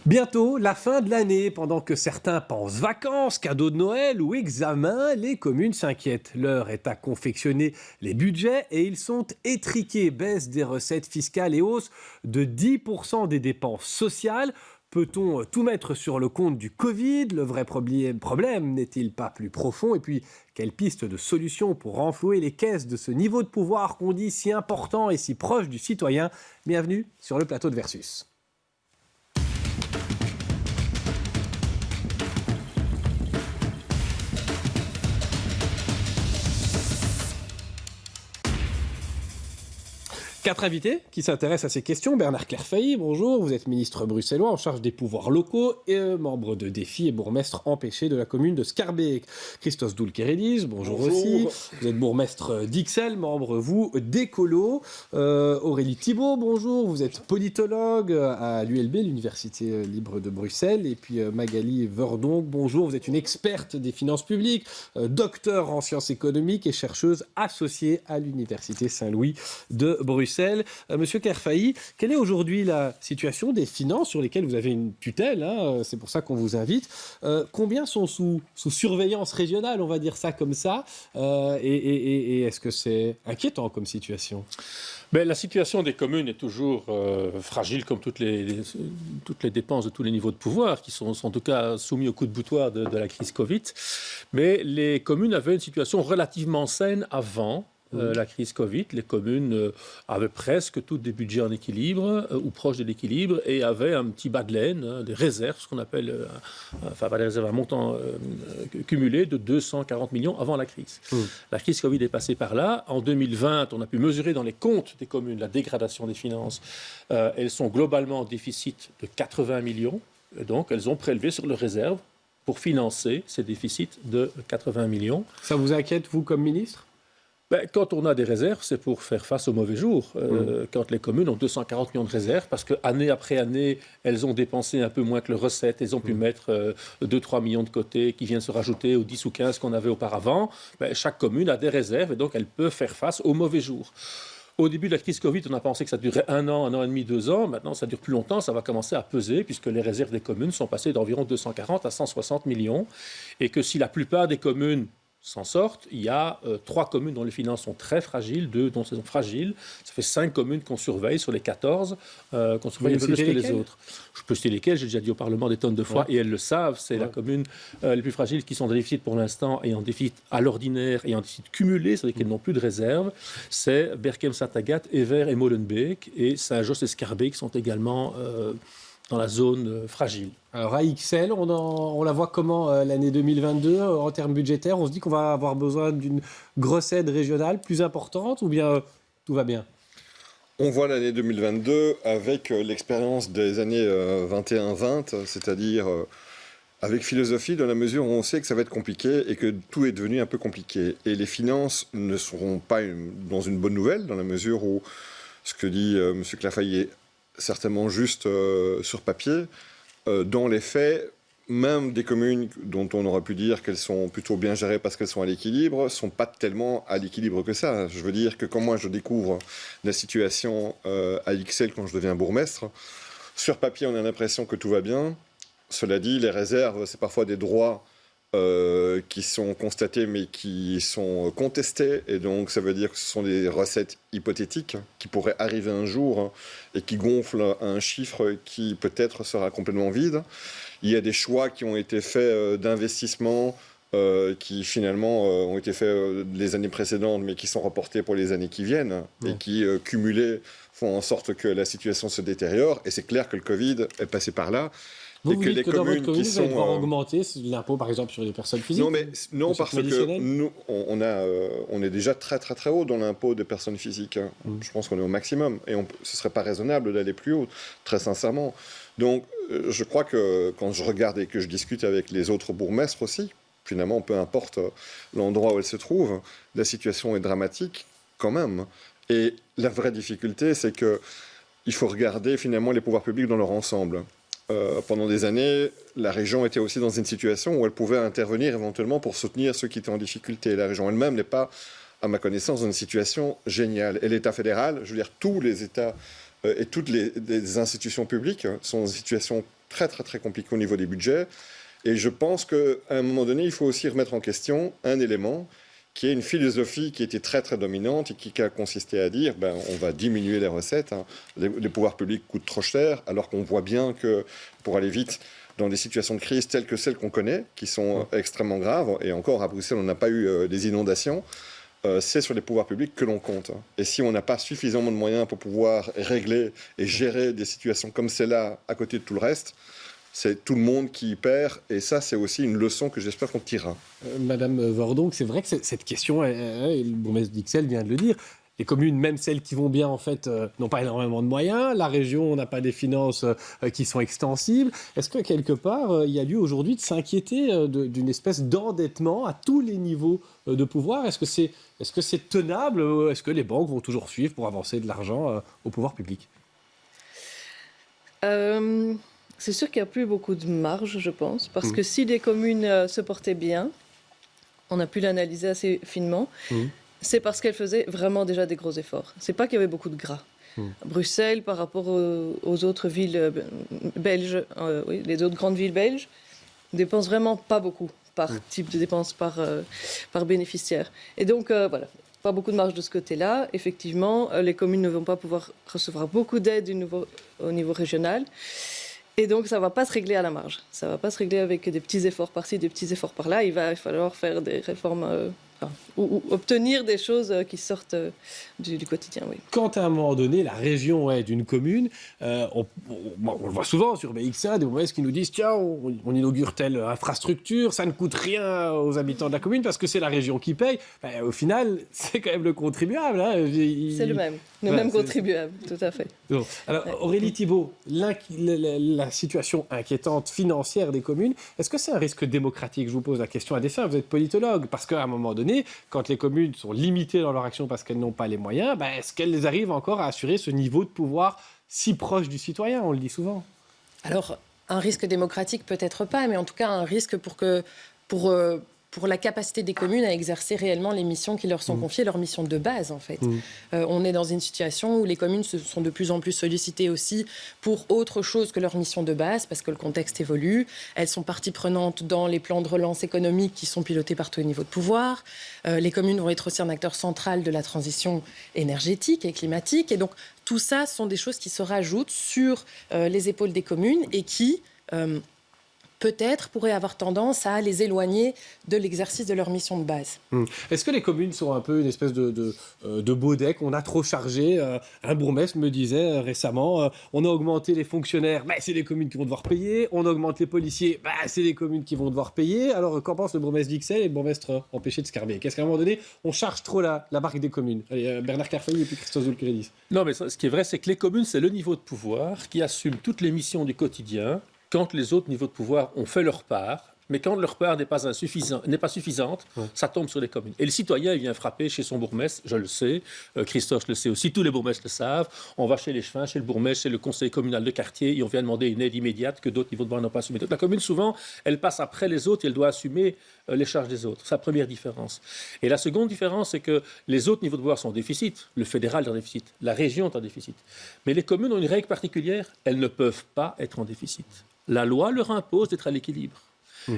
Bientôt, la fin de l'année, pendant que certains pensent vacances, cadeaux de Noël ou examens, les communes s'inquiètent. L'heure est à confectionner les budgets et ils sont étriqués. Baisse des recettes fiscales et hausse de 10% des dépenses sociales. Peut-on tout mettre sur le compte du Covid? Le vrai problème n'est-il pas plus profond? Et puis, quelle piste de solution pour renflouer les caisses de ce niveau de pouvoir qu'on dit si important et si proche du citoyen? Bienvenue sur le plateau de Versus. Quatre invités qui s'intéressent à ces questions. Bernard Clairfailly, bonjour. Vous êtes ministre bruxellois en charge des pouvoirs locaux et membre de Défi et bourgmestre empêché de la commune de Schaerbeek. Christos Doulkeridis, bonjour aussi. Vous êtes bourgmestre d'Ixelles, membre, vous, d'Écolo. Aurélie Thibault, bonjour. Vous êtes politologue à l'ULB, l'Université libre de Bruxelles. Et puis Magali Verdon, bonjour. Vous êtes une experte des finances publiques, docteur en sciences économiques et chercheuse associée à l'Université Saint-Louis de Bruxelles. Monsieur Clairfailly, quelle est aujourd'hui la situation des finances sur lesquelles vous avez une tutelle, hein, c'est pour ça qu'on vous invite. Combien sont sous surveillance régionale, on va dire ça comme ça, et est-ce que c'est inquiétant comme situation? La situation des communes est toujours fragile, comme toutes les dépenses de tous les niveaux de pouvoir, qui sont en tout cas soumis au coup de boutoir de la crise Covid. Mais les communes avaient une situation relativement saine avant la crise Covid. Les communes avaient presque toutes des budgets en équilibre ou proches de l'équilibre et avaient un petit bas de laine, des réserves, ce qu'on appelle pas des réserves, un montant cumulé de 240 millions avant la crise. La crise Covid est passée par là. En 2020, on a pu mesurer dans les comptes des communes la dégradation des finances. Elles sont globalement en déficit de 80 millions. Donc, elles ont prélevé sur leurs réserves pour financer ces déficits de 80 millions. Ça vous inquiète, vous, comme ministre ? Quand on a des réserves, c'est pour faire face aux mauvais jours. Quand les communes ont 240 millions de réserves, parce qu'année après année, elles ont dépensé un peu moins que leurs recettes, elles ont pu mettre 2-3 millions de côté qui viennent se rajouter aux 10 ou 15 qu'on avait auparavant, chaque commune a des réserves et donc elle peut faire face aux mauvais jours. Au début de la crise Covid, on a pensé que ça durerait 1 an et demi, 2 ans. Maintenant, ça dure plus longtemps, ça va commencer à peser puisque les réserves des communes sont passées d'environ 240 à 160 millions et que si la plupart des communes s'en sortent, il y a 3 communes dont les finances sont très fragiles, 2 dont elles sont fragiles. Ça fait 5 communes qu'on surveille sur les 14, qu'on surveille un peu plus que les autres. Je peux citer lesquelles, j'ai déjà dit au Parlement des tonnes de fois, et elles le savent. C'est la commune les plus fragiles qui sont en déficit pour l'instant, et en déficit à l'ordinaire, et en déficit cumulé, c'est-à-dire qu'elles n'ont plus de réserve. C'est Berchem-Saint-Agathe, Evere et Molenbeek, et Saint-Josse et Schaerbeek sont également dans la zone fragile. Alors à Ixelles, on la voit comment l'année 2022 en termes budgétaires? On se dit qu'on va avoir besoin d'une grosse aide régionale plus importante ou bien tout va bien? On voit l'année 2022 avec l'expérience des années 21-20, c'est-à-dire avec philosophie dans la mesure où on sait que ça va être compliqué et que tout est devenu un peu compliqué. Et les finances ne seront pas dans une bonne nouvelle dans la mesure où ce que dit M. Clairfailly est certainement juste sur papier. Dans les faits, même des communes dont on aurait pu dire qu'elles sont plutôt bien gérées parce qu'elles sont à l'équilibre, ne sont pas tellement à l'équilibre que ça. Je veux dire que quand moi je découvre la situation à Ixelles quand je deviens bourgmestre, sur papier on a l'impression que tout va bien. Cela dit, les réserves, c'est parfois des droits qui sont constatés mais qui sont contestés, et donc ça veut dire que ce sont des recettes hypothétiques qui pourraient arriver un jour et qui gonflent à un chiffre qui peut-être sera complètement vide. Il y a des choix qui ont été faits d'investissement qui finalement ont été faits les années précédentes mais qui sont reportés pour les années qui viennent et qui cumulés font en sorte que la situation se détériore, et c'est clair que le Covid est passé par là. Vous dites que dans votre commune, vous allez devoir augmenter l'impôt, par exemple, sur les personnes physiques? Non, parce que nous, on est déjà très, très, très haut dans l'impôt des personnes physiques. Je pense qu'on est au maximum. Et ce ne serait pas raisonnable d'aller plus haut, très sincèrement. Donc, je crois que quand je regarde et que je discute avec les autres bourgmestres aussi, finalement, peu importe l'endroit où elles se trouvent, la situation est dramatique quand même. Et la vraie difficulté, c'est qu'il faut regarder finalement les pouvoirs publics dans leur ensemble. Pendant des années, la région était aussi dans une situation où elle pouvait intervenir éventuellement pour soutenir ceux qui étaient en difficulté. La région elle-même n'est pas, à ma connaissance, dans une situation géniale. Et l'État fédéral, je veux dire, tous les États et toutes les institutions publiques sont dans une situation très très très compliquée au niveau des budgets. Et je pense qu'à un moment donné, il faut aussi remettre en question un élément qui est une philosophie qui était très très dominante et qui a consisté à dire on va diminuer les recettes, les pouvoirs publics coûtent trop cher, alors qu'on voit bien que pour aller vite, dans des situations de crise telles que celles qu'on connaît, qui sont extrêmement graves, et encore à Bruxelles on n'a pas eu des inondations, c'est sur les pouvoirs publics que l'on compte. Et si on n'a pas suffisamment de moyens pour pouvoir régler et gérer des situations comme celle-là à côté de tout le reste, c'est tout le monde qui y perd. Et ça, c'est aussi une leçon que j'espère qu'on tirera. Madame Vordonck, c'est vrai que cette question, le bourgmestre d'Ixelles vient de le dire, les communes, même celles qui vont bien, en fait, n'ont pas énormément de moyens. La région n'a pas des finances qui sont extensibles. Est-ce que, quelque part, il y a lieu aujourd'hui de s'inquiéter d'une espèce d'endettement à tous les niveaux de pouvoir ? Est-ce que c'est tenable ? Est-ce que les banques vont toujours suivre pour avancer de l'argent au pouvoir public ? C'est sûr qu'il n'y a plus beaucoup de marge, je pense, parce que si des communes se portaient bien, on a pu l'analyser assez finement, c'est parce qu'elles faisaient vraiment déjà des gros efforts. C'est pas qu'il y avait beaucoup de gras. Bruxelles, par rapport aux autres villes belges, les autres grandes villes belges, dépensent vraiment pas beaucoup par type de dépenses par bénéficiaire. Et donc, voilà. Pas beaucoup de marge de ce côté-là. Effectivement, les communes ne vont pas pouvoir recevoir beaucoup d'aide au niveau régional. Et donc, ça ne va pas se régler à la marge. Ça ne va pas se régler avec des petits efforts par-ci, des petits efforts par-là. Il va falloir faire des réformes ou obtenir des choses qui sortent du quotidien. Oui. Quand à un moment donné, la région est d'une commune, on le voit souvent sur BX1, des bourgmestres qui nous disent « Tiens, on inaugure telle infrastructure, ça ne coûte rien aux habitants de la commune parce que c'est la région qui paye. » Au final, c'est quand même le contribuable. C'est le même contribuable, tout à fait. Bon. Alors, Aurélie Thibault, la situation inquiétante financière des communes, est-ce que c'est un risque démocratique ? Je vous pose la question à dessein, vous êtes politologue, parce qu'à un moment donné, quand les communes sont limitées dans leur action parce qu'elles n'ont pas les moyens, est-ce qu'elles arrivent encore à assurer ce niveau de pouvoir si proche du citoyen ? On le dit souvent. Alors, un risque démocratique peut-être pas, mais en tout cas un risque pour la capacité des communes à exercer réellement les missions qui leur sont confiées, leurs missions de base en fait. On est dans une situation où les communes se sont de plus en plus sollicitées aussi pour autre chose que leur mission de base, parce que le contexte évolue. Elles sont partie prenante dans les plans de relance économique qui sont pilotés par tous les niveaux de pouvoir. Les communes vont être aussi un acteur central de la transition énergétique et climatique. Et donc tout ça sont des choses qui se rajoutent sur les épaules des communes et qui... peut-être pourraient avoir tendance à les éloigner de l'exercice de leur mission de base. Est-ce que les communes sont un peu une espèce de beau-deck ? On a trop chargé. Un bourgmestre me disait récemment, on a augmenté les fonctionnaires, c'est les communes qui vont devoir payer. On augmente les policiers, c'est les communes qui vont devoir payer. Alors, qu'en pense le bourgmestre d'Ixelles et le bourgmestre empêché de Scarbeck ? Est-ce qu'à un moment donné, on charge trop la barque des communes ? Allez, Bernard Clairfeuille et puis Christophe Zoulkeridis. Non, mais ce qui est vrai, c'est que les communes, c'est le niveau de pouvoir qui assume toutes les missions du quotidien, quand les autres niveaux de pouvoir ont fait leur part, mais quand leur part n'est pas suffisante, ça tombe sur les communes. Et le citoyen, il vient frapper chez son bourgmestre, je le sais, Christophe le sait aussi, tous les bourgmestres le savent, on va chez les chefins, chez le bourgmestre, chez le conseil communal de quartier, et on vient demander une aide immédiate que d'autres niveaux de pouvoir n'ont pas assumé. Donc la commune, souvent, elle passe après les autres et elle doit assumer les charges des autres. C'est la première différence. Et la seconde différence, c'est que les autres niveaux de pouvoir sont en déficit. Le fédéral est en déficit, la région est en déficit. Mais les communes ont une règle particulière, elles ne peuvent pas être en déficit. La loi leur impose d'être à l'équilibre.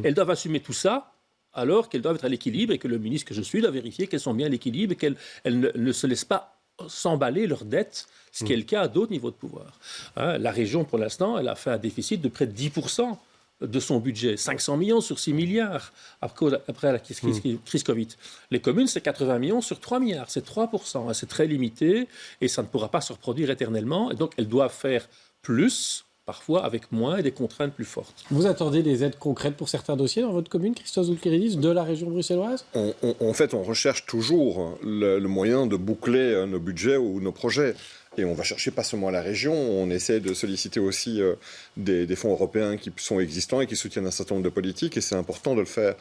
Elles doivent assumer tout ça alors qu'elles doivent être à l'équilibre et que le ministre que je suis doit vérifier qu'elles sont bien à l'équilibre et qu'elles ne se laissent pas s'emballer leurs dettes, ce qui est le cas à d'autres niveaux de pouvoir. La région, pour l'instant, elle a fait un déficit de près de 10% de son budget, 500 millions sur 6 milliards après la crise Covid. Les communes, c'est 80 millions sur 3 milliards, c'est 3%. C'est très limité et ça ne pourra pas se reproduire éternellement. Et donc, elles doivent faire plus, parfois avec moins et des contraintes plus fortes. Vous attendez des aides concrètes pour certains dossiers dans votre commune, Christophe Zoulkeridis, de la région bruxelloise ? En fait, on recherche toujours le moyen de boucler nos budgets ou nos projets. Et on va chercher pas seulement à la région, on essaie de solliciter aussi des fonds européens qui sont existants et qui soutiennent un certain nombre de politiques, et c'est important de le faire.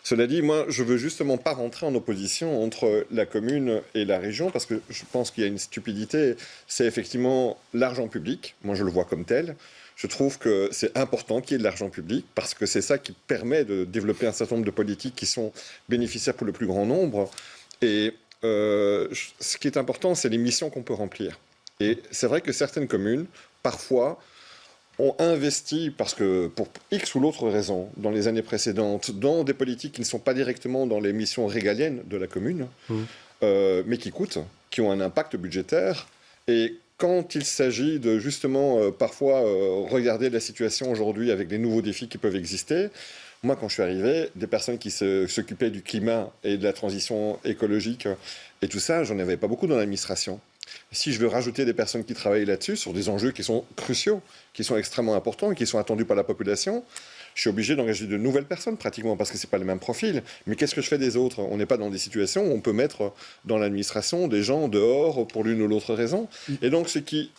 Cela dit, moi, je veux justement pas rentrer en opposition entre la commune et la région, parce que je pense qu'il y a une stupidité, c'est effectivement l'argent public, moi je le vois comme tel. Je trouve que c'est important qu'il y ait de l'argent public, parce que c'est ça qui permet de développer un certain nombre de politiques qui sont bénéficiaires pour le plus grand nombre. Et ce qui est important, c'est les missions qu'on peut remplir. Et c'est vrai que certaines communes, parfois, ont investi, parce que pour X ou l'autre raison, dans les années précédentes, dans des politiques qui ne sont pas directement dans les missions régaliennes de la commune, mais qui coûtent, qui ont un impact budgétaire. Et quand il s'agit de justement parfois regarder la situation aujourd'hui avec les nouveaux défis qui peuvent exister, moi quand je suis arrivé, des personnes qui s'occupaient du climat et de la transition écologique et tout ça, j'en avais pas beaucoup dans l'administration. Si je veux rajouter des personnes qui travaillent là-dessus, sur des enjeux qui sont cruciaux, qui sont extrêmement importants et qui sont attendus par la population, je suis obligé d'engager de nouvelles personnes pratiquement parce que ce n'est pas le même profil. Mais qu'est-ce que je fais des autres? On n'est pas dans des situations où on peut mettre dans l'administration des gens dehors pour l'une ou l'autre raison. Et donc,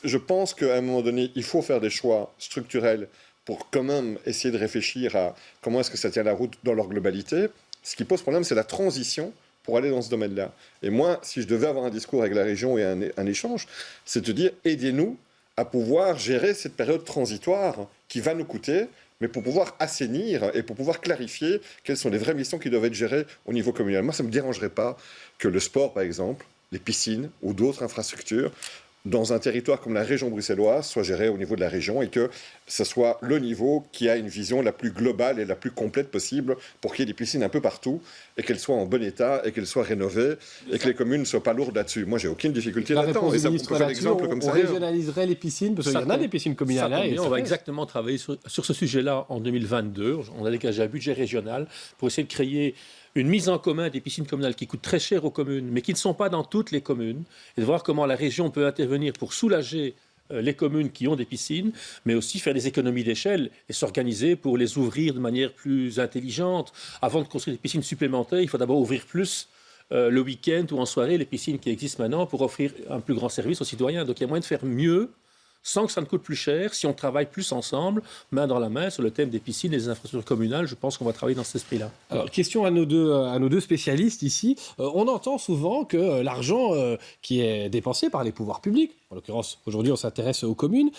je pense qu'à un moment donné, il faut faire des choix structurels pour quand même essayer de réfléchir à comment est-ce que ça tient la route dans leur globalité. Ce qui pose problème, c'est la transition pour aller dans ce domaine-là. Et moi, si je devais avoir un discours avec la région et un échange, c'est de dire, aidez-nous à pouvoir gérer cette période transitoire qui va nous coûter, mais pour pouvoir assainir et pour pouvoir clarifier quelles sont les vraies missions qui doivent être gérées au niveau communal. Moi, ça ne me dérangerait pas que le sport, par exemple, les piscines ou d'autres infrastructures, dans un territoire comme la région bruxelloise, soit géré au niveau de la région et que ce soit le niveau qui a une vision la plus globale et la plus complète possible pour qu'il y ait des piscines un peu partout et qu'elles soient en bon état et qu'elles soient rénovées et que les communes ne soient pas lourdes là-dessus. Moi, j'ai aucune difficulté là-dedans. Et ça, on peut faire l'exemple comme ça. On régionaliserait les piscines parce qu'il y en a des piscines communales. On va exactement travailler sur ce sujet-là en 2022. On a dégagé un budget régional pour essayer de créer une mise en commun des piscines communales qui coûtent très cher aux communes, mais qui ne sont pas dans toutes les communes, et de voir comment la région peut intervenir pour soulager les communes qui ont des piscines, mais aussi faire des économies d'échelle et s'organiser pour les ouvrir de manière plus intelligente. Avant de construire des piscines supplémentaires, il faut d'abord ouvrir plus le week-end ou en soirée les piscines qui existent maintenant pour offrir un plus grand service aux citoyens. Donc il y a moyen de faire mieux sans que ça ne coûte plus cher, si on travaille plus ensemble, main dans la main, sur le thème des piscines et des infrastructures communales. Je pense qu'on va travailler dans cet esprit-là. Alors, question à nos deux spécialistes ici. On entend souvent que l'argent qui est dépensé par les pouvoirs publics, en l'occurrence, aujourd'hui, on s'intéresse aux communes,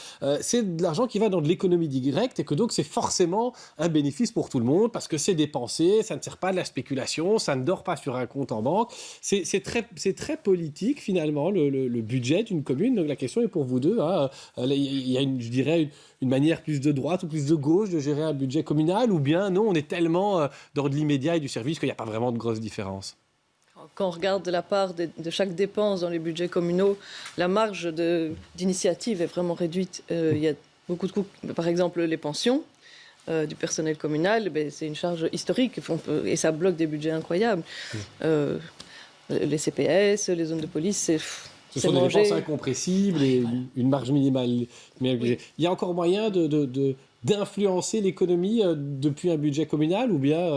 c'est de l'argent qui va dans de l'économie directe et que donc c'est forcément un bénéfice pour tout le monde parce que c'est dépensé, ça ne sert pas de la spéculation, ça ne dort pas sur un compte en banque. C'est très politique, finalement, le budget d'une commune. Donc la question est pour vous deux. Il y a, je dirais, une manière plus de droite ou plus de gauche de gérer un budget communal, ou bien non, on est tellement dans de l'immédiat et du service qu'il n'y a pas vraiment de grosses différences? Quand on regarde de la part de chaque dépense dans les budgets communaux, la marge d'initiative est vraiment réduite. Il y a beaucoup de coûts, par exemple les pensions du personnel communal, c'est une charge historique et ça bloque des budgets incroyables. Les CPS, les zones de police, ce sont des dépenses incompressibles et une marge minimale. Oui. Il y a encore moyen d'influencer l'économie depuis un budget communal ou bien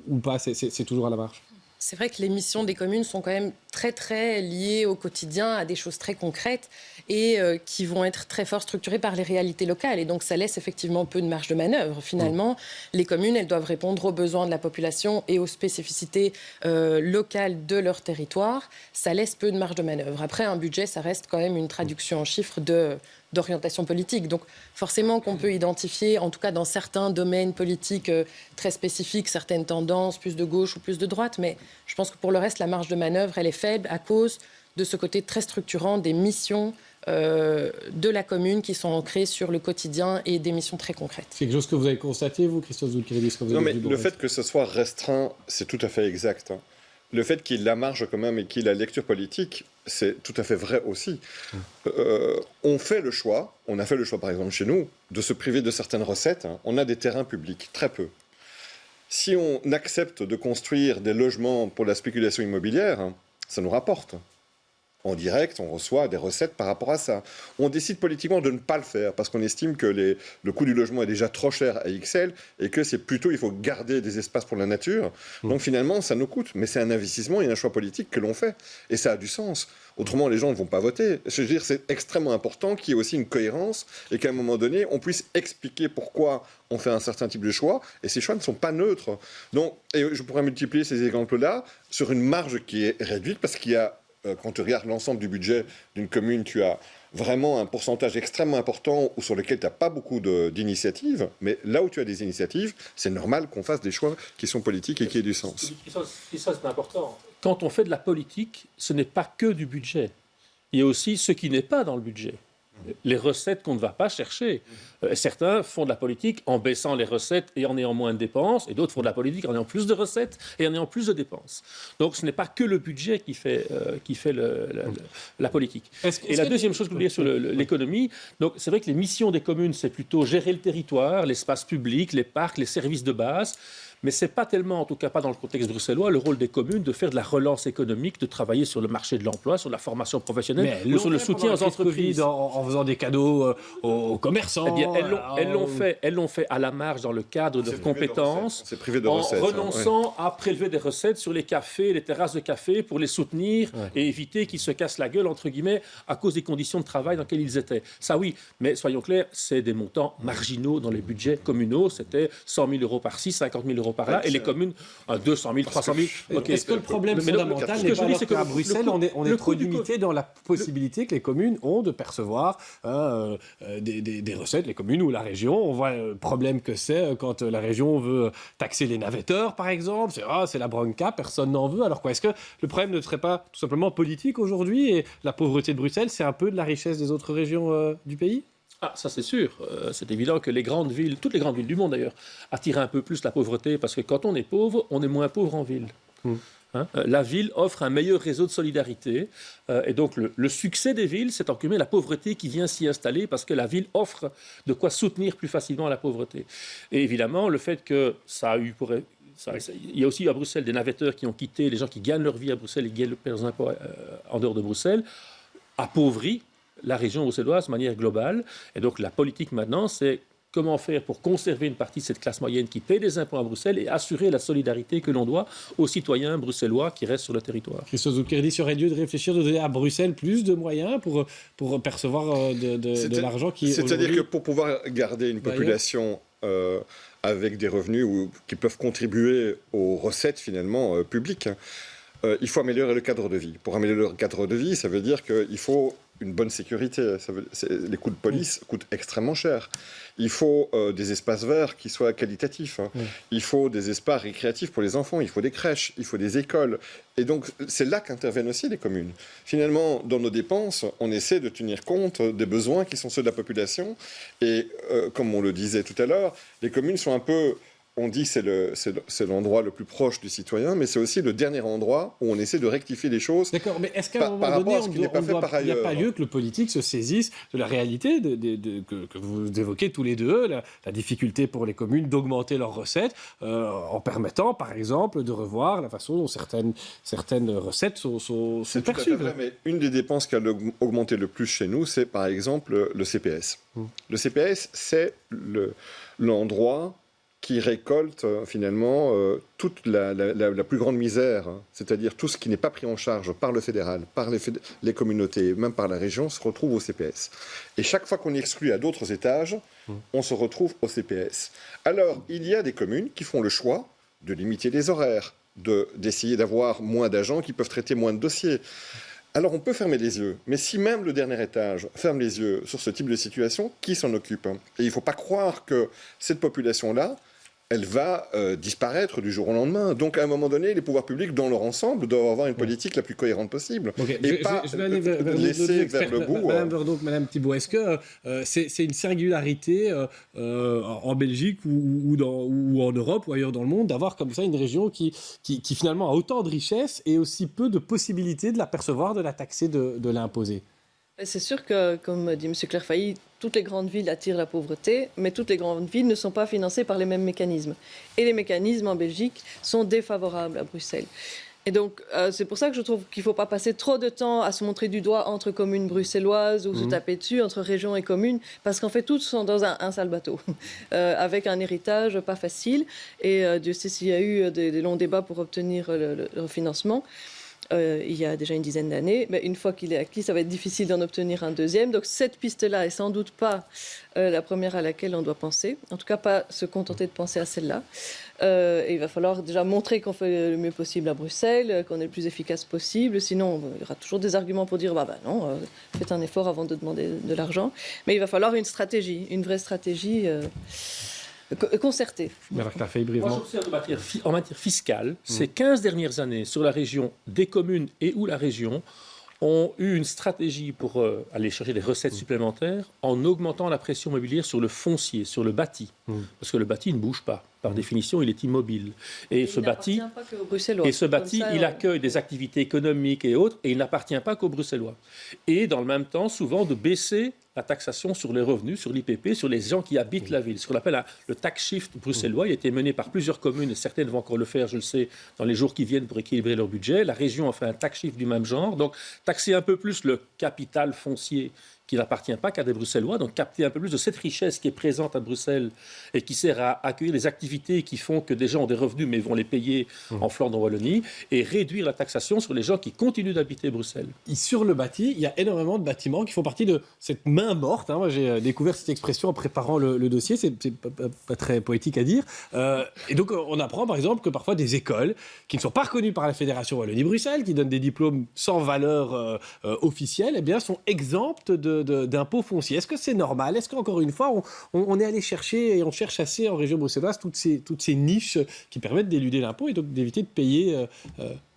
ou pas, c'est toujours à la marge? C'est vrai que les missions des communes sont quand même très, très liées au quotidien, à des choses très concrètes et qui vont être très fort structurées par les réalités locales. Et donc, ça laisse effectivement peu de marge de manœuvre. Finalement, les communes, elles doivent répondre aux besoins de la population et aux spécificités locales de leur territoire. Ça laisse peu de marge de manœuvre. Après, un budget, ça reste quand même une traduction en chiffres d'orientation politique. Donc forcément qu'on peut identifier, en tout cas dans certains domaines politiques très spécifiques, certaines tendances, plus de gauche ou plus de droite, mais je pense que pour le reste, la marge de manœuvre, elle est faible à cause de ce côté très structurant des missions de la commune qui sont ancrées sur le quotidien et des missions très concrètes. C'est quelque chose que vous avez constaté, vous, Christophe Zoulkiridis? Non, mais le fait que ce soit restreint, c'est tout à fait exact. Le fait qu'il y ait la marge quand même et qu'il y ait la lecture politique, c'est tout à fait vrai aussi. On a fait le choix par exemple chez nous, de se priver de certaines recettes. On a des terrains publics, très peu. Si on accepte de construire des logements pour la spéculation immobilière, ça nous rapporte. En direct, on reçoit des recettes par rapport à ça. On décide politiquement de ne pas le faire parce qu'on estime que le coût du logement est déjà trop cher à XL et que c'est plutôt, il faut garder des espaces pour la nature. Donc finalement, ça nous coûte. Mais c'est un investissement et un choix politique que l'on fait. Et ça a du sens. Autrement, les gens ne vont pas voter. Je veux dire, c'est extrêmement important qu'il y ait aussi une cohérence et qu'à un moment donné, on puisse expliquer pourquoi on fait un certain type de choix. Et ces choix ne sont pas neutres. Donc, et je pourrais multiplier ces exemples-là sur une marge qui est réduite parce qu'il y a quand tu regardes l'ensemble du budget d'une commune, tu as vraiment un pourcentage extrêmement important sur lequel tu n'as pas beaucoup d'initiatives. Mais là où tu as des initiatives, c'est normal qu'on fasse des choix qui sont politiques et qui aient du sens. Ça, c'est important. Quand on fait de la politique, ce n'est pas que du budget. il y a aussi ce qui n'est pas dans le budget. Les recettes qu'on ne va pas chercher. Certains font de la politique en baissant les recettes et en ayant moins de dépenses, et d'autres font de la politique en ayant plus de recettes et en ayant plus de dépenses. Donc ce n'est pas que le budget qui fait la politique. Et la deuxième chose que vous voulez sur l'économie, donc c'est vrai que les missions des communes, c'est plutôt gérer le territoire, l'espace public, les parcs, les services de base. Mais ce n'est pas tellement, en tout cas pas dans le contexte bruxellois, le rôle des communes de faire de la relance économique, de travailler sur le marché de l'emploi, sur la formation professionnelle, ou sur le soutien aux entreprises. En faisant des cadeaux aux commerçants. Eh bien, elles l'ont fait à la marge dans le cadre de compétences, en renonçant à prélever des recettes sur les cafés, les terrasses de café, pour les soutenir et éviter qu'ils se cassent la gueule, entre guillemets, à cause des conditions de travail dans lesquelles ils étaient. Ça oui, mais soyons clairs, c'est des montants marginaux dans les budgets communaux. C'était 100 000 euros par-ci, 50 000 euros par-là, et les communes, 200 000, 300 000. Okay. Est-ce que le problème fondamental n'est pas qu'à Bruxelles, on est trop limité dans la possibilité que les communes ont de percevoir des recettes, les communes ou la région. On voit le problème que c'est quand la région veut taxer les navetteurs, par exemple. C'est la bronca, personne n'en veut. Alors quoi, est-ce que le problème ne serait pas tout simplement politique aujourd'hui, et la pauvreté de Bruxelles, c'est un peu de la richesse des autres régions du pays ? Ah, ça c'est sûr. C'est évident que les grandes villes, toutes les grandes villes du monde d'ailleurs, attirent un peu plus la pauvreté, parce que quand on est pauvre, on est moins pauvre en ville. La ville offre un meilleur réseau de solidarité, et donc le succès des villes, c'est en cumulé la pauvreté qui vient s'y installer, parce que la ville offre de quoi soutenir plus facilement la pauvreté. Et évidemment, le fait que ça a eu il y a aussi à Bruxelles des navetteurs qui ont quitté, les gens qui gagnent leur vie à Bruxelles et qui gagnent leurs impôts en dehors de Bruxelles, appauvrit la région bruxelloise de manière globale. Et donc la politique maintenant, c'est comment faire pour conserver une partie de cette classe moyenne qui paie des impôts à Bruxelles et assurer la solidarité que l'on doit aux citoyens bruxellois qui restent sur le territoire. Christophe Zoulkeridis, il y aurait lieu de réfléchir, de donner à Bruxelles plus de moyens pour percevoir de l'argent qui... C'est-à-dire que pour pouvoir garder une population avec des revenus qui peuvent contribuer aux recettes finalement publiques, il faut améliorer le cadre de vie. Pour améliorer le cadre de vie, ça veut dire qu'il faut une bonne sécurité. Les coûts de police coûtent extrêmement cher. Il faut des espaces verts qui soient qualitatifs. Il faut des espaces récréatifs pour les enfants. Il faut des crèches. Il faut des écoles. Et donc, c'est là qu'interviennent aussi les communes. Finalement, dans nos dépenses, on essaie de tenir compte des besoins qui sont ceux de la population. Et comme on le disait tout à l'heure, les communes sont un peu... On dit que c'est l'endroit le plus proche du citoyen, mais c'est aussi le dernier endroit où on essaie de rectifier les choses. D'accord, mais est-ce qu'à un moment donné, il n'y a pas lieu que le politique se saisisse de la réalité que vous évoquez tous les deux, la difficulté pour les communes d'augmenter leurs recettes, en permettant, par exemple, de revoir la façon dont certaines recettes sont perçues. Mais une des dépenses qui a augmenté le plus chez nous, c'est par exemple le CPS. Le CPS, c'est l'endroit qui récolte finalement toute la plus grande misère, c'est-à-dire tout ce qui n'est pas pris en charge par le fédéral, par les communautés, même par la région, se retrouve au CPS. Et chaque fois qu'on exclut à d'autres étages, on se retrouve au CPS. Alors, il y a des communes qui font le choix de limiter les horaires, d'essayer d'avoir moins d'agents qui peuvent traiter moins de dossiers. Alors on peut fermer les yeux, mais si même le dernier étage ferme les yeux sur ce type de situation, qui s'en occupe ? Et il ne faut pas croire que cette population-là, elle va disparaître du jour au lendemain. Donc, à un moment donné, les pouvoirs publics, dans leur ensemble, doivent avoir une politique la plus cohérente possible. Okay. Et je vais aller laisser vers le bout. Madame Verdonck, Madame Thibault, est-ce que c'est une singularité en Belgique ou en Europe ou ailleurs dans le monde d'avoir comme ça une région qui finalement a autant de richesses et aussi peu de possibilités de la percevoir, de la taxer, de l'imposer ? C'est sûr que, comme dit M. Clairfailly, toutes les grandes villes attirent la pauvreté, mais toutes les grandes villes ne sont pas financées par les mêmes mécanismes. Et les mécanismes en Belgique sont défavorables à Bruxelles. Et donc, c'est pour ça que je trouve qu'il ne faut pas passer trop de temps à se montrer du doigt entre communes bruxelloises ou se taper dessus entre régions et communes, parce qu'en fait, toutes sont dans un sale bateau, avec un héritage pas facile. Et Dieu sait s'il y a eu des longs débats pour obtenir le financement. Il y a déjà une dizaine d'années, mais une fois qu'il est acquis, ça va être difficile d'en obtenir un deuxième. Donc cette piste-là est sans doute pas la première à laquelle on doit penser. En tout cas, pas se contenter de penser à celle-là. Et il va falloir déjà montrer qu'on fait le mieux possible à Bruxelles, qu'on est le plus efficace possible. Sinon, il y aura toujours des arguments pour dire non, faites un effort avant de demander de l'argent. Mais il va falloir une stratégie, une vraie stratégie concertée. Moi, j'observe en matière fiscale, ces 15 dernières années, sur la région des communes et ou la région, ont eu une stratégie pour aller chercher des recettes supplémentaires en augmentant la pression immobilière sur le foncier, sur le bâti. Parce que le bâti ne bouge pas. Par définition, il est immobile. Et ce bâti, il accueille des activités économiques et autres, et il n'appartient pas qu'aux Bruxellois. Et dans le même temps, souvent, de baisser la taxation sur les revenus, sur l'IPP, sur les gens qui habitent la ville. Ce qu'on appelle le tax shift bruxellois. Il a été mené par plusieurs communes, et certaines vont encore le faire, je le sais, dans les jours qui viennent pour équilibrer leur budget. La région a fait un tax shift du même genre. Donc, taxer un peu plus le capital foncier qui n'appartient pas qu'à des Bruxellois, donc capter un peu plus de cette richesse qui est présente à Bruxelles et qui sert à accueillir les activités qui font que des gens ont des revenus mais vont les payer en Flandre, en Wallonie, et réduire la taxation sur les gens qui continuent d'habiter Bruxelles. Sur le bâti, il y a énormément de bâtiments qui font partie de cette main morte. Moi, j'ai découvert cette expression en préparant le dossier, c'est pas très poétique à dire. Et donc, on apprend par exemple que parfois des écoles qui ne sont pas reconnues par la Fédération Wallonie-Bruxelles, qui donnent des diplômes sans valeur officielle, eh bien, sont exemptes d'impôts fonciers. Est-ce que c'est normal? Est-ce qu'encore une fois, on est allé chercher et on cherche assez en région bruxelloise toutes ces niches qui permettent d'éluder l'impôt et donc d'éviter de payer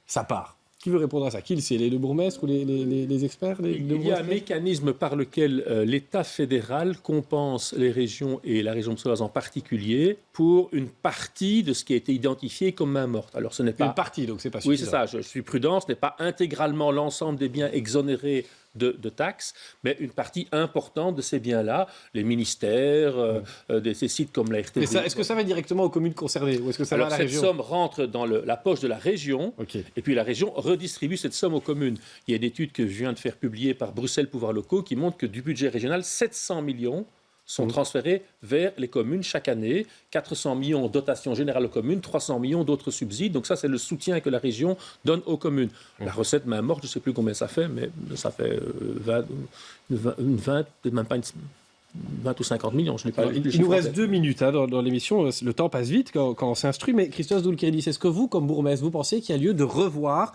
sa part? Qui veut répondre à ça? Qui le sait? Les bourgmestres ou les experts? Il y a un mécanisme par lequel l'État fédéral compense les régions et la région bruxelloise en particulier pour une partie de ce qui a été identifié comme main morte. Alors ce n'est pas... Une partie, donc c'est pas suffisant. Oui, c'est ça. Je suis prudent. Ce n'est pas intégralement l'ensemble des biens exonérés de taxes, mais une partie importante de ces biens-là, les ministères, ces sites comme la RTB. Est-ce que ça va directement aux communes concernées ou est-ce que ça va à la région? Cette somme rentre dans la poche de la région, et puis la région redistribue cette somme aux communes. Il y a une étude que je viens de faire publier par Bruxelles Pouvoirs Locaux qui montre que du budget régional, 700 millions sont transférés vers les communes chaque année. 400 millions en dotation générale aux communes, 300 millions d'autres subsides. Donc ça, c'est le soutien que la région donne aux communes. La recette main morte, je ne sais plus combien ça fait, mais ça fait 20, peut-être même pas 20 ou 50 millions. Je n'ai pas il nous reste 2 minutes dans l'émission. Le temps passe vite quand on s'instruit. Mais Christos Doulkeridis, est-ce que vous, comme bourgmestre, vous pensez qu'il y a lieu de revoir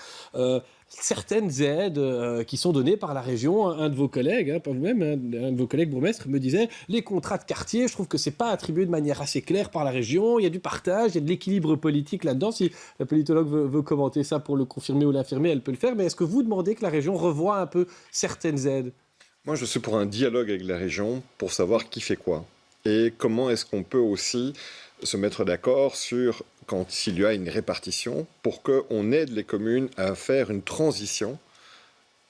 certaines aides qui sont données par la région? Un de vos collègues, pas vous-même, un de vos collègues bourgmestres me disait les contrats de quartier, je trouve que c'est pas attribué de manière assez claire par la région. Il y a du partage, il y a de l'équilibre politique là-dedans. Si la politologue veut commenter ça pour le confirmer ou l'infirmer, elle peut le faire. Mais est-ce que vous demandez que la région revoie un peu certaines aides? Moi, je suis pour un dialogue avec la région pour savoir qui fait quoi. Et comment est-ce qu'on peut aussi se mettre d'accord sur quand il y a une répartition pour qu'on aide les communes à faire une transition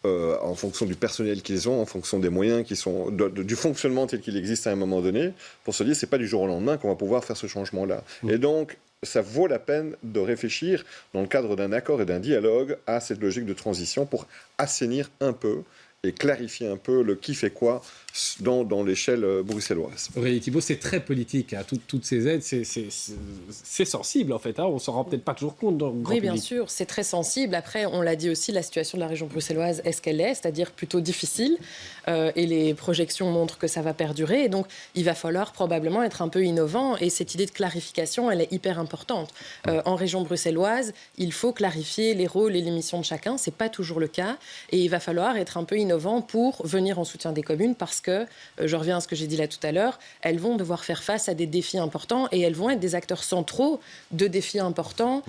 en fonction du personnel qu'ils ont, en fonction des moyens qui sont, du fonctionnement tel qu'il existe à un moment donné, pour se dire c'est pas du jour au lendemain qu'on va pouvoir faire ce changement-là. Et donc, ça vaut la peine de réfléchir dans le cadre d'un accord et d'un dialogue à cette logique de transition pour assainir un peu et clarifier un peu le qui fait quoi dans l'échelle bruxelloise. Aurélie Thibault, c'est très politique. Toutes ces aides, c'est sensible en fait. On ne s'en rend peut-être pas toujours compte dans le grand public. Oui, bien sûr, c'est très sensible. Après, on l'a dit aussi, la situation de la région bruxelloise est ce qu'elle est, c'est-à-dire plutôt difficile. Et les projections montrent que ça va perdurer. Et donc, il va falloir probablement être un peu innovant. Et cette idée de clarification, elle est hyper importante. En région bruxelloise, il faut clarifier les rôles et les missions de chacun. Ce n'est pas toujours le cas. Et il va falloir être un peu innovant pour venir en soutien des communes parce que, je reviens à ce que j'ai dit là tout à l'heure, elles vont devoir faire face à des défis importants et elles vont être des acteurs centraux de défis importants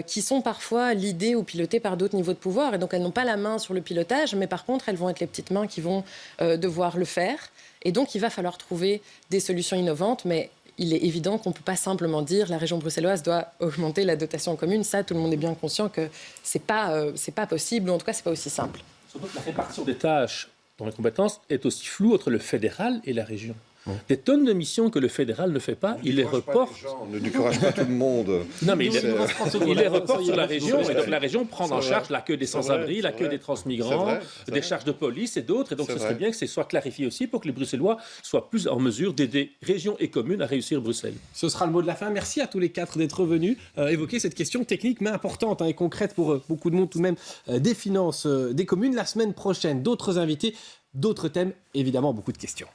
qui sont parfois lidés ou pilotés par d'autres niveaux de pouvoir. Et donc, elles n'ont pas la main sur le pilotage, mais par contre, elles vont être les petites mains qui vont devoir le faire. Et donc, il va falloir trouver des solutions innovantes, mais il est évident qu'on ne peut pas simplement dire la région bruxelloise doit augmenter la dotation aux communes. Ça, tout le monde est bien conscient que ce n'est pas possible, ou en tout cas, ce n'est pas aussi simple. Surtout que la répartition des tâches dans les compétences est aussi floue entre le fédéral et la région. Des tonnes de missions que le fédéral ne fait pas, il les reporte. Ne décourage pas tout le monde. Non, mais il les reporte sur la région. Et donc la région prend en charge l'accueil des sans-abri, l'accueil des transmigrants, des charges de police et d'autres. Et donc ce serait bien que ce soit clarifié aussi pour que les Bruxellois soient plus en mesure d'aider régions et communes à réussir Bruxelles. Ce sera le mot de la fin. Merci à tous les 4 d'être venus évoquer cette question technique mais importante et concrète pour beaucoup de monde tout de même des finances des communes. La semaine prochaine, d'autres invités, d'autres thèmes, évidemment beaucoup de questions.